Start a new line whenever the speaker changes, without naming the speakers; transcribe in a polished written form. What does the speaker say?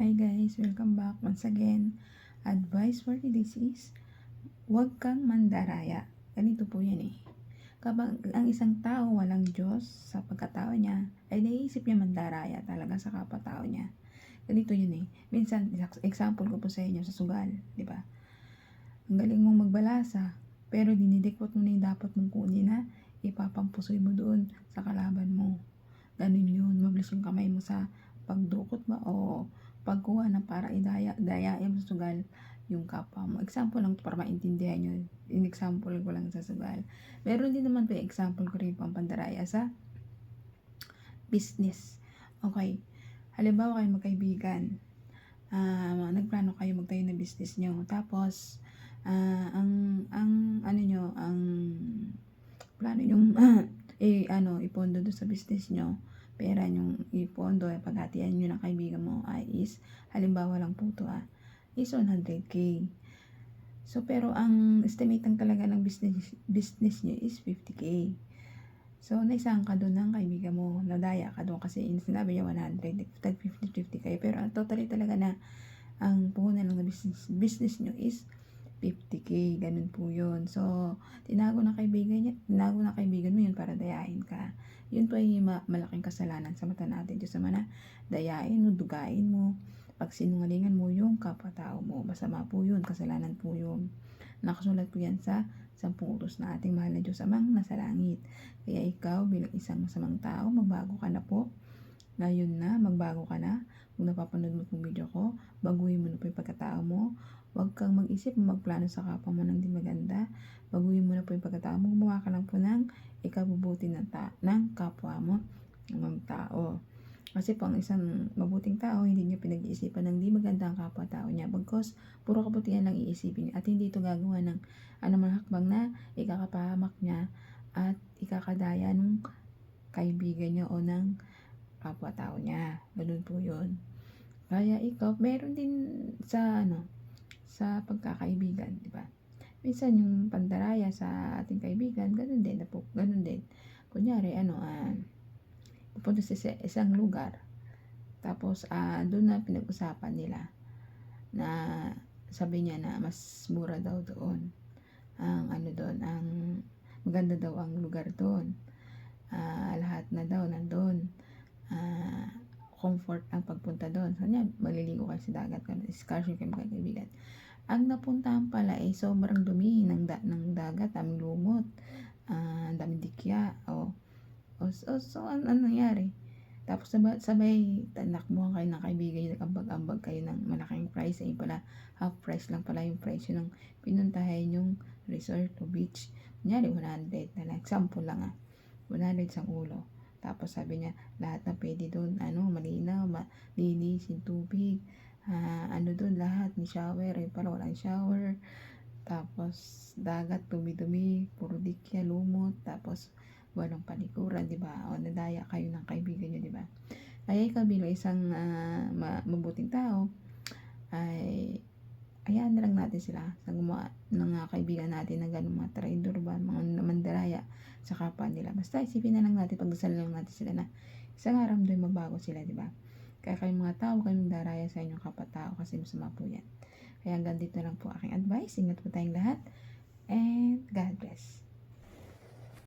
Hi guys, welcome back once again. Advice for this is, huwag kang mandaraya. Ganito po yan eh. Kapag ang isang tao walang Diyos sa pagkatao niya, ay naiisip niya mandaraya talaga sa kapatao niya. Ganito yun eh. Minsan, example ko po sa inyo sa sugal, di ba? Ang galing mong magbalasa, pero dinidikot mo na yung dapat mong kunin na ipapampusoy mo doon sa kalaban mo. Ganun yun, mabilis yung kamay mo sa pagdukot ba o pagkuha na para dayain mo sa sugal yung kapwa mo. Example lang para maintindihan nyo. In-example ko lang sa sugal. Meron din naman po yung example ko rin pang pandaraya sa business. Okay. Halimbawa kayo magkaibigan. Nagplano kayo magtayo ng business nyo. Tapos, ang plano yung ipondo doon sa business nyo, pera yung ipondo, paghatian nyo ng kaibigan mo ay is, halimbawa lang po ito is 100k. So, pero ang estimate ng talaga ng business nyo is 50k. So, naisahan ka doon ng kaibigan mo, nadaya ka doon kasi sinabi niya 100, tag 50 kayo. Pero ang totally talaga na ang puhunan ng business nyo is 50k, ganun po yun. So, tinago ng kaibigan mo yun para dayain ka. Yun po ay malaking kasalanan sa mata natin. Diyos naman na dayain mo, dugain mo, pagsinungalingan mo yung kapwa-tao mo. Masama po yun, kasalanan po yun. Nakasulat po yan sa 10 utos na ating mahal na Diyos Amang nasa langit. Kaya ikaw bilang isang masamang tao, magbago ka na po. Ngayon na, magbago ka na. Kung napapanood mo itong video ko, baguhin mo na po yung pagkatao mo. Huwag kang mag-isip, magplano sa kapwa mo ng di maganda. Baguhin mo na po yung pagkatao mo. Gumawa ka lang po ng ikabubuti ng kapwa mo, ng tao. Kasi po ang isang mabuting tao, hindi niya pinag-iisipan ng di maganda ang kapwa-tao niya. Bagkos, puro kabutihan lang iisipin niya. At hindi ito gagawa ng anumang hakbang na ikakapahamak niya at ikakadaya ng kaibigan niya o ng kapwa-tao niya. Ganun po yun. Kaya ikaw, meron din sa pagkakaibigan, di ba? Minsan yung pandaraya sa ating kaibigan, ganun din. Kunyari, pupunta sa isang lugar, tapos doon na pinag-usapan nila na sabi niya na mas mura daw doon. Ang maganda daw ang lugar doon. Lahat na daw nandun. Comfort ang pagpunta doon. So, maliligo kayo sa dagat, excursion kayo mga kaibigan. Ang napuntahan pala ay sobrang dumi ng dagat, daming lumot, daming dikya. So, ano nangyari? Tapos sabay tanakbuhan kayo ng kaibigan nyo, nagambag-ambag kayo ng malaking price. Ay pala, half price lang pala yung presyo ng pinuntahin yung resort o beach. Kunyari, 100 na lang. Example lang 100 sa ulo. Tapos sabi niya, lahat na pwede doon, malinaw, malinis yung tubig, doon lahat, may shower, pala walang shower. Tapos, dagat, dumi-dumi, puro dikya, lumot, tapos, walang palikuran, di ba? O, nadaya kayo ng kaibigan niyo, di ba? Kaya ikaw bilang isang mabuting tao, ay hayaan na lang natin sila sa gumawa ng kaibigan natin na ganun mga traidor ba, mga mandaraya sa kapwa nila. Basta isipin na lang natin, pagdasal lang natin sila na isang araw doon magbago sila, di ba? Kaya kayong mga tao, kayong mandaraya sa inyong kapatao kasi masama po yan. Kaya hanggang dito lang po aking advice. Ingat po tayong lahat and God bless.